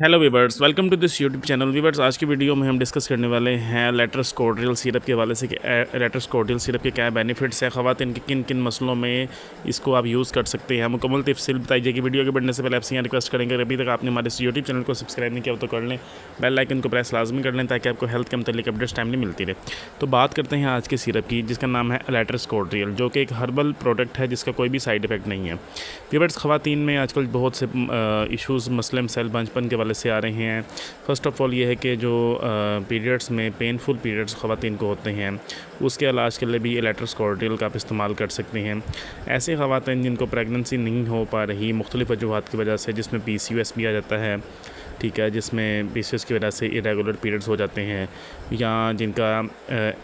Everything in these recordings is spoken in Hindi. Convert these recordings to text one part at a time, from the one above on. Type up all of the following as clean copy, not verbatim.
Hello viewers, welcome to this YouTube channel. Viewers, आज की वीडियो में हम डिस्कस करने वाले हैं लेट्रस कोर्डियल सिरप के हवाले से कि लेट्रस कोर्डियल सिरप के क्या बेनिफिट्स हैं, ख़वातीन के किन किन मसलों में इसको आप यूज़ कर सकते हैं। मुकम्मल तफसील बताई जाएगी। वीडियो के बढ़ने से पहले आपसे यहाँ रिक्वेस्ट करेंगे, अभी तक आपने हमारे इस यूट्यूब चैनल को सब्सक्राइब नहीं किया तो कर लें, बेल आइकन को प्रेस लाजमी कर लें ताकि आपको हेल्थ के मतलब अपडेट्स टाइमली मिलती रहे। तो बात करते हैं आज के सिरप की, जिसका नाम है लेट्रस कोर्डियल, जो कि एक हर्बल प्रोडक्ट है जिसका कोई भी साइड इफेक्ट नहीं है। वीवर्स, ख़वातीन में आजकल बहुत से इशूज़ मसले मसाइल बचपन के वाले से आ रहे हैं। फ़र्स्ट ऑफ़ ऑल ये है कि जो पीरियड्स में पेनफुल पीरियड्स ख़वातीन को होते हैं, उसके इलाज के लिए भी लेट्रस कोर्डियल का आप इस्तेमाल कर सकते हैं। ऐसे ख़वातीन जिनको प्रेगनेंसी नहीं हो पा रही मुख्तलिफ़ वजूहात की वजह से, जिसमें PCOS भी आ जाता है, ठीक है, जिसमें PCOS की वजह से इरेगुलर पीरियड्स हो जाते हैं, या जिनका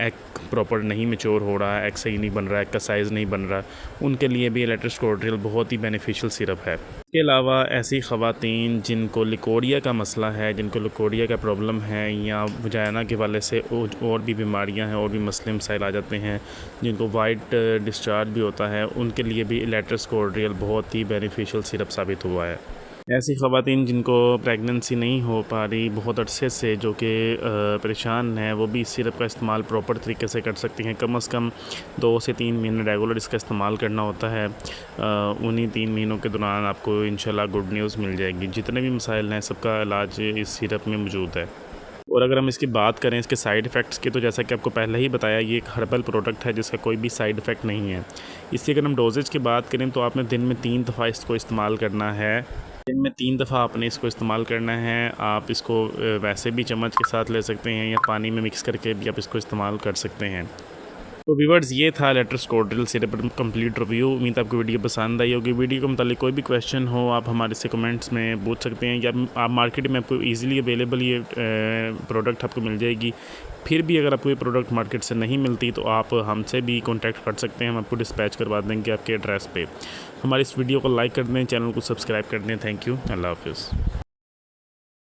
एग प्रॉपर नहीं मैच्योर हो रहा, एग सही नहीं बन रहा, एग का साइज़ नहीं बन रहा, उनके लिए भी लेट्रस कोर्डियल बहुत ही बेनिफिशियल सिरप है। इसके अलावा ऐसी ख़वातीन जिनको लिकोरिया का मसला है, जिनको लिकोरिया का प्रॉब्लम है, या वजाइना के वाले से और भी बीमारियां हैं और भी मसले मसाइल आ जाते हैं, जिनको वाइट डिस्चार्ज भी होता है, उनके लिए भी लेट्रस कोर्डियल बहुत ही बेनिफिशियल सिरप साबित हुआ है। ऐसी ख़वातीन जिनको प्रेगनेंसी नहीं हो पा रही बहुत अरसे से, जो कि परेशान हैं, वो भी इस सिरप का इस्तेमाल प्रॉपर तरीके से कर सकती हैं। कम से कम 2 से 3 महीने रेगुलर इसका इस्तेमाल करना होता है। उन्हीं 3 महीनों के दौरान आपको इंशाल्लाह गुड न्यूज़ मिल जाएगी। जितने भी मसाइल हैं सबका इलाज इस सिरप में मौजूद है। और अगर हम इसकी बात करें इसके साइड इफ़ेक्ट्स की, तो जैसा कि आपको पहले ही बताया, ये एक हर्बल प्रोडक्ट है जिसका कोई भी साइड इफ़ेक्ट नहीं है। इसकी अगर हम डोजेज की बात करें तो आपने दिन में 3 दफ़ा इसको इस्तेमाल करना है। दिन में 3 दफ़ा आपने इसको इस्तेमाल करना है। आप इसको वैसे भी चम्मच के साथ ले सकते हैं, या पानी में मिक्स करके भी आप इसको इस्तेमाल कर सकते हैं। तो व्यूअर्स, ये था लेट्रस कोर्डियल सिरप पर कंप्लीट रिव्यू। उम्मीद आपको वीडियो पसंद आई होगी। वीडियो के मतलब कोई भी क्वेश्चन हो आप हमारे से कमेंट्स में पूछ सकते हैं, या आप मार्केट में आपको इजीली अवेलेबल ये प्रोडक्ट आपको मिल जाएगी। फिर भी अगर आपको ये प्रोडक्ट मार्केट से नहीं मिलती तो आप हमसे भी कांटेक्ट कर सकते हैं, हम आपको डिस्पैच करवा देंगे आपके एड्रेस पे। हमारी इस वीडियो को लाइक कर दें, चैनल को सब्सक्राइब कर दें। थैंक यू, अल्लाह हाफिज़।